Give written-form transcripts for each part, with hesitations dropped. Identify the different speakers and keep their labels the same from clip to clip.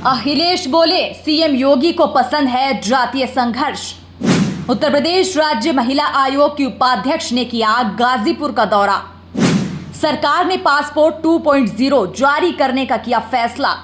Speaker 1: अखिलेश बोले सीएम योगी को पसंद है जातीय संघर्ष। उत्तर प्रदेश राज्य महिला आयोग की उपाध्यक्ष ने किया गाजीपुर का दौरा। सरकार ने पासपोर्ट 2.0 जारी करने का किया फैसला।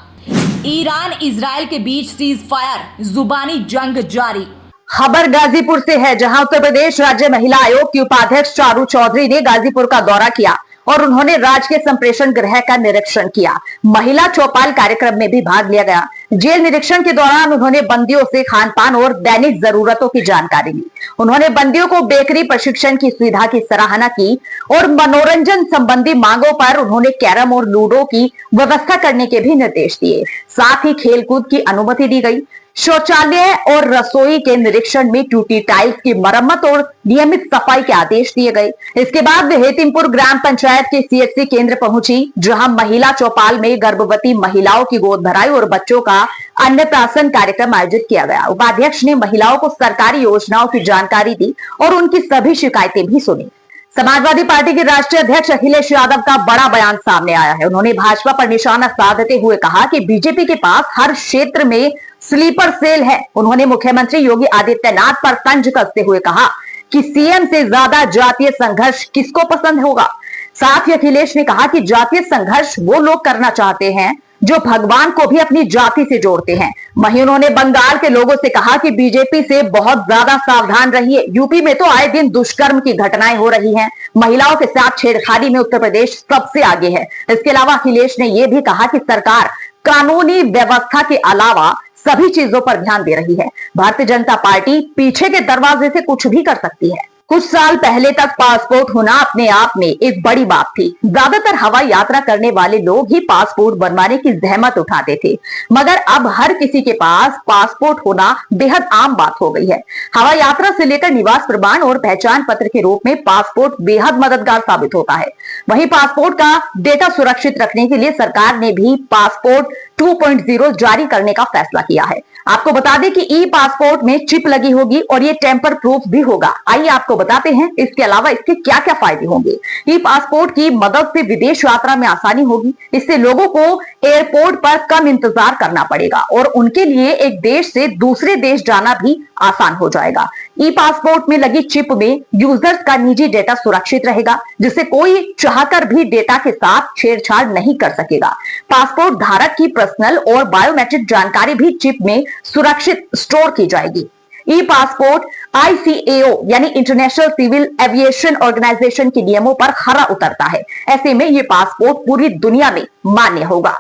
Speaker 1: ईरान इजराइल के बीच सीज फायर, जुबानी जंग जारी।
Speaker 2: खबर गाजीपुर से है, जहां उत्तर प्रदेश राज्य महिला आयोग की उपाध्यक्ष चारू चौधरी ने गाजीपुर का दौरा किया और उन्होंने राजकीय संप्रेषण गृह का निरीक्षण किया। महिला चौपाल कार्यक्रम में भी भाग लिया गया। जेल निरीक्षण के दौरान उन्होंने बंदियों से खान पान और दैनिक जरूरतों की जानकारी ली। उन्होंने बंदियों को बेकरी प्रशिक्षण की सुविधा की सराहना की और मनोरंजन संबंधी मांगों पर उन्होंने कैरम और लूडो की व्यवस्था करने के भी निर्देश दिए। साथ ही खेलकूद की अनुमति दी गई। शौचालय और रसोई के निरीक्षण में टूटी टाइल्स की मरम्मत और नियमित सफाई के आदेश दिए गए। इसके बाद वे हेतिमपुर ग्राम पंचायत के सीएचसी केंद्र पहुंची, जहां महिला चौपाल में गर्भवती महिलाओं की गोद भराई और बच्चों का अन्नप्राशन कार्यक्रम आयोजित किया गया। उपाध्यक्ष ने महिलाओं को सरकारी योजनाओं की जानकारी दी और उनकी सभी शिकायतें भी सुनी। समाजवादी पार्टी के राष्ट्रीय अध्यक्ष अखिलेश यादव का बड़ा बयान सामने आया है। उन्होंने भाजपा पर निशाना साधते हुए कहा कि बीजेपी के पास हर क्षेत्र में स्लीपर सेल है। उन्होंने मुख्यमंत्री योगी आदित्यनाथ पर तंज कसते हुए कहा कि सीएम से ज्यादा जातीय संघर्ष किसको पसंद होगा। साथ ही अखिलेश ने कहा कि जातीय संघर्ष वो लोग करना चाहते हैं जो भगवान को भी अपनी जाति से जोड़ते हैं। वहीं उन्होंने बंगाल के लोगों से कहा कि बीजेपी से बहुत ज्यादा सावधान रहिए। यूपी में तो आए दिन दुष्कर्म की घटनाएं हो रही हैं। महिलाओं के साथ छेड़खानी में उत्तर प्रदेश सबसे आगे है। इसके अलावा अखिलेश ने यह भी कहा कि सरकार कानूनी व्यवस्था के अलावा सभी चीजों पर ध्यान दे रही है। भारतीय जनता पार्टी पीछे के दरवाजे से कुछ भी कर सकती है। कुछ साल पहले तक पासपोर्ट होना अपने आप में एक बड़ी बात थी। ज्यादातर हवाई यात्रा करने वाले लोग ही पासपोर्ट बनवाने की जहमत उठाते थे, मगर अब हर किसी के पास पासपोर्ट होना बेहद आम बात हो गई है। हवाई यात्रा से लेकर निवास प्रमाण और पहचान पत्र के रूप में पासपोर्ट बेहद मददगार साबित होता है। वहीं पासपोर्ट का डेटा सुरक्षित रखने के लिए सरकार ने भी पासपोर्ट 2.0 जारी करने का फैसला किया है। आपको बता दें कि ई पासपोर्ट में चिप लगी होगी और ये टेम्पर प्रूफ भी होगा। आइए आपको बताते हैं इसके अलावा इसके क्या क्या फायदे होंगे। ई पासपोर्ट की मदद से विदेश यात्रा में आसानी होगी। इससे लोगों को एयरपोर्ट पर कम इंतजार करना पड़ेगा और उनके लिए एक देश से दूसरे देश जाना भी आसान हो जाएगा। ई पासपोर्ट में लगी चिप में यूजर्स का निजी डेटा सुरक्षित रहेगा, जिससे कोई चाहकर भी डेटा के साथ छेड़छाड़ नहीं कर सकेगा। पासपोर्ट धारक की पर्सनल और बायोमेट्रिक जानकारी भी चिप में सुरक्षित स्टोर की जाएगी। ई पासपोर्ट ICAO यानी इंटरनेशनल सिविल एविएशन ऑर्गेनाइजेशन के नियमों पर खरा उतरता है। ऐसे में ये पासपोर्ट पूरी दुनिया में मान्य होगा।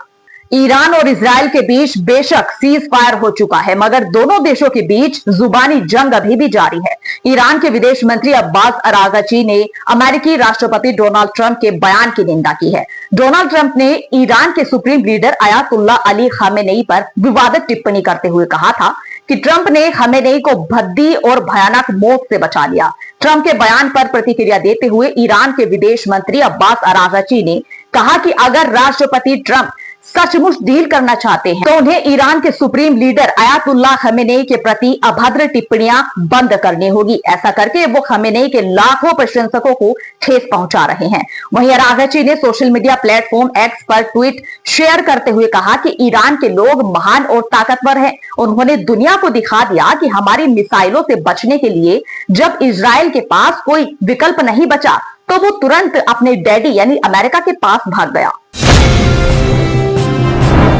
Speaker 2: ईरान और इजराइल के बीच बेशक सीज फायर हो चुका है, मगर दोनों देशों के बीच जुबानी जंग अभी भी जारी है। ईरान के विदेश मंत्री अब्बास अरागची ने अमेरिकी राष्ट्रपति डोनाल्ड ट्रंप के बयान की निंदा की है। डोनाल्ड ट्रंप ने ईरान के supreme leader Ayatollah Ali Khamenei पर विवादित टिप्पणी करते हुए कहा था कि ट्रंप ने खामेनेई को भद्दी और भयानक मौत से बचा लिया। ट्रंप के बयान पर प्रतिक्रिया देते हुए ईरान के विदेश मंत्री अब्बास अरागची ने कहा कि अगर राष्ट्रपति ट्रंप सचमुच डील करना चाहते हैं तो उन्हें ईरान के सुप्रीम लीडर अयातुल्ला खामेनेई के प्रति अभद्र टिप्पणियां बंद करनी होगी। ऐसा करके वो खामेनेई के लाखों प्रशंसकों को ठेस पहुंचा रहे हैं। वहीं अरागची ने सोशल मीडिया प्लेटफॉर्म एक्स पर ट्वीट शेयर करते हुए कहा कि ईरान के लोग महान और ताकतवर हैं। उन्होंने दुनिया को दिखा दिया कि हमारी मिसाइलों से बचने के लिए जब इजराइल के पास कोई विकल्प नहीं बचा तो वो तुरंत अपने डैडी यानी अमेरिका के पास भाग गया।